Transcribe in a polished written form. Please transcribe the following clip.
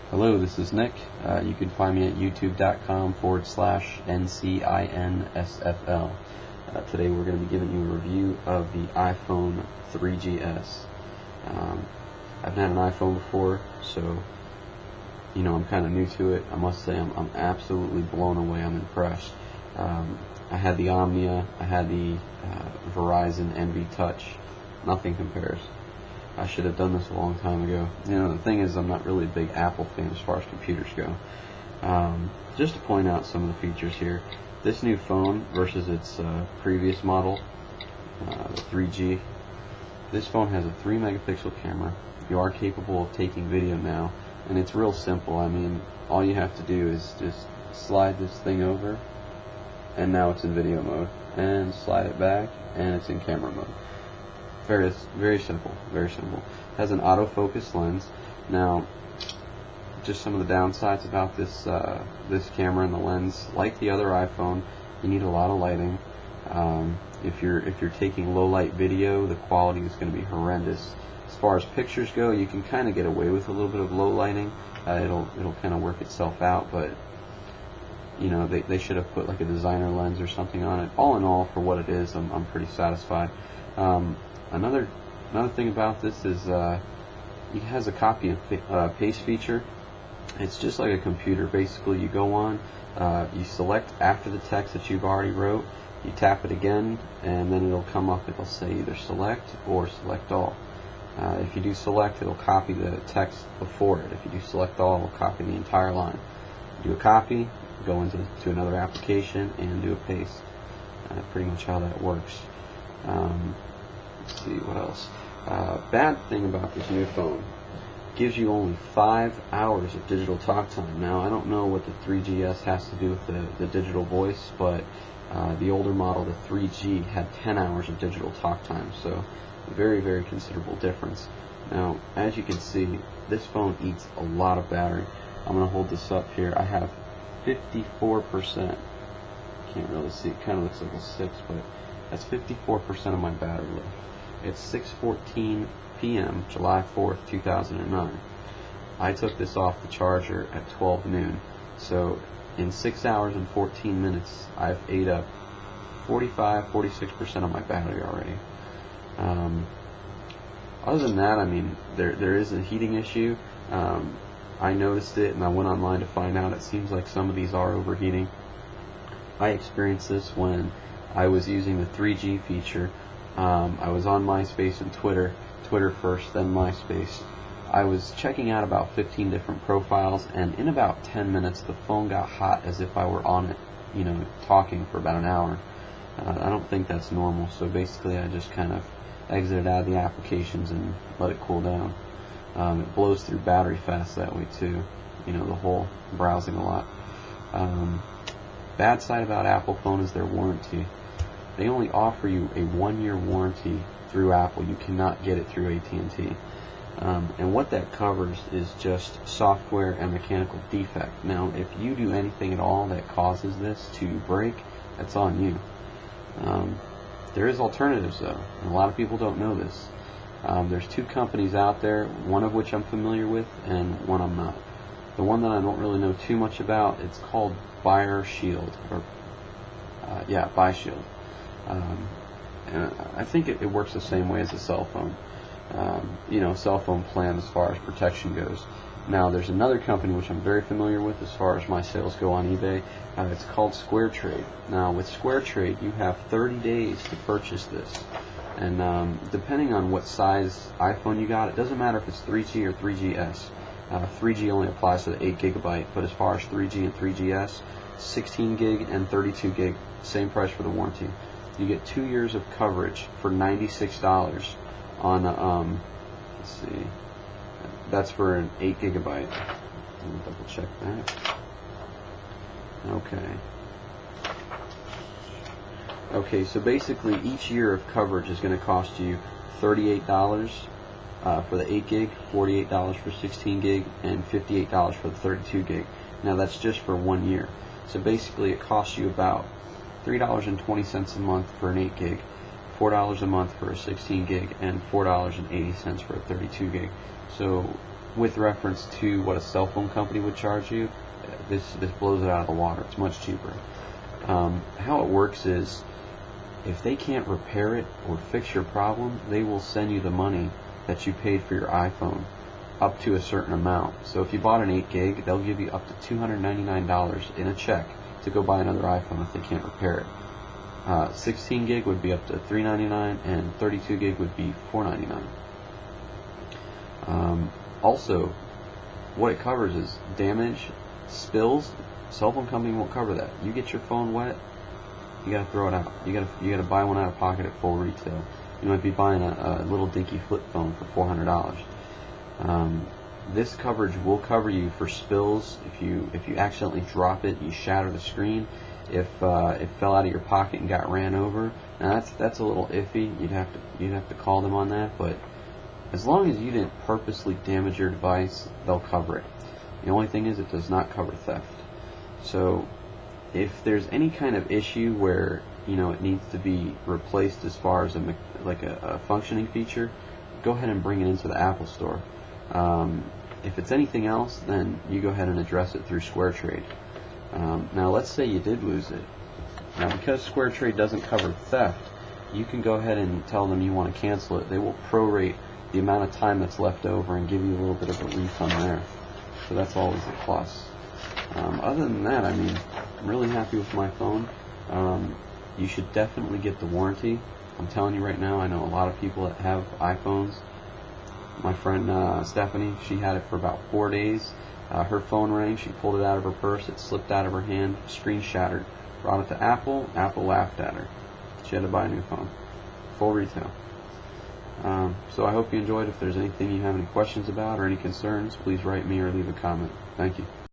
Hello, this is Nick. You can find me at youtube.com/Ncinsfl. Today we're going to be giving you a review of the iPhone 3GS. I've had an iPhone before, so I'm kind of new to it. I must say I'm absolutely blown away. I'm impressed. I had the Omnia, I had the Verizon NV Touch. Nothing compares. I should have done this a long time ago. The thing is, I'm not really a big Apple fan as far as computers go. Just to point out some of the features here, this new phone versus its previous model, the 3G, this phone has a 3 megapixel camera. You are capable of taking video now, and it's real simple. I mean, all you have to do is just slide this thing over, and now it's in video mode, and slide it back, and it's in camera mode. Very simple, very simple. It has an autofocus lens. Now, just some of the downsides about this this camera and the lens. Like the other iPhone, you need a lot of lighting. If you're taking low light video, the quality is going to be horrendous. As far as pictures go, you can kind of get away with a little bit of low lighting. It'll kind of work itself out, but they should have put like a designer lens or something on it. All in all, for what it is, I'm pretty satisfied. Another thing about this is it has a copy and paste feature. It's just like a computer. Basically, you go on, you select after the text that you've already wrote, you tap it again, and then it'll come up. It'll say either select or select all. If you do select, it'll copy the text before it. If you do select all, it'll copy the entire line. Do a copy, go into another application, and do a paste. Pretty much how that works. Let's see what else. Bad thing about this new phone, gives you only 5 hours of digital talk time. Now, I don't know what the 3GS has to do with the digital voice, but the older model, the 3G, had 10 hours of digital talk time, so very, very considerable difference. Now, as you can see, this phone eats a lot of battery. I'm going to hold this up here. I have 54%. Can't really see, it kind of looks like a 6, but that's 54% of my battery life. It's 6:14 p.m. July 4th, 2009. I took this off the charger at 12 noon. So in 6 hours and 14 minutes, I've ate up 46% of my battery already. Other than that, I mean, there is a heating issue. I noticed it, and I went online to find out. It seems like some of these are overheating. I experienced this when I was using the 3G feature. I was on MySpace and Twitter first, then MySpace. I was checking out about 15 different profiles, and in about 10 minutes the phone got hot as if I were on it, talking for about an hour. I don't think that's normal, so basically I just kind of exited out of the applications and let it cool down. It blows through battery fast that way too, the whole browsing a lot. Bad side about Apple phone is their warranty. They only offer you a 1-year warranty through Apple. You cannot get it through AT&T. And what that covers is just software and mechanical defect. Now, if you do anything at all that causes this to break, that's on you. There is alternatives, though, and a lot of people don't know this. There's 2 companies out there, one of which I'm familiar with, and one I'm not. The one that I don't really know too much about, it's called BuyShield, or BuyShield. And I think it works the same way as a cell phone. Cell phone plan as far as protection goes. Now, there's another company which I'm very familiar with as far as my sales go on eBay. It's called SquareTrade. Now, with SquareTrade, you have 30 days to purchase this. And depending on what size iPhone you got, it doesn't matter if it's 3G or 3GS. 3G only applies to the 8 gigabyte, but as far as 3G and 3GS, 16 gig and 32 gig, same price for the warranty. You get 2 years of coverage for $96 on, let's see, that's for an 8 gigabyte. Let me double check that. Okay, so basically each year of coverage is going to cost you $38 for the 8 gig, $48 for 16 gig, and $58 for the 32 gig. Now that's just for 1 year. So basically it costs you about $3.20 a month for an 8 gig, $4 a month for a 16 gig, and $4.80 for a 32 gig. So with reference to what a cell phone company would charge you, this blows it out of the water. It's much cheaper. How it works is, if they can't repair it or fix your problem, they will send you the money that you paid for your iPhone up to a certain amount. So if you bought an 8 gig, they'll give you up to $299 in a check to go buy another iPhone if they can't repair it. 16 gig would be up to $399, and 32 gig would be $499. Also, what it covers is damage, spills. Cell phone company won't cover that. You get your phone wet, you gotta throw it out. You gotta buy one out of pocket at full retail. You might be buying a little dinky flip phone for $400. This coverage will cover you for spills. If you accidentally drop it, you shatter the screen. If it fell out of your pocket and got ran over, now that's a little iffy. You'd have to call them on that. But as long as you didn't purposely damage your device, they'll cover it. The only thing is, it does not cover theft. So if there's any kind of issue where it needs to be replaced as far as a functioning feature, go ahead and bring it into the Apple Store. If it's anything else, then you go ahead and address it through SquareTrade. Now let's say you did lose it. Now, because SquareTrade doesn't cover theft, you can go ahead and tell them you want to cancel it. They will prorate the amount of time that's left over and give you a little bit of a refund there. So that's always a plus. Other than that, I mean, I'm really happy with my phone. You should definitely get the warranty. I'm telling you right now, I know a lot of people that have iPhones. My friend Stephanie, she had it for about 4 days. Her phone rang, she pulled it out of her purse, it slipped out of her hand, screen shattered. Brought it to Apple, Apple laughed at her. She had to buy a new phone. Full retail. So I hope you enjoyed. If there's anything you have any questions about or any concerns, please write me or leave a comment. Thank you.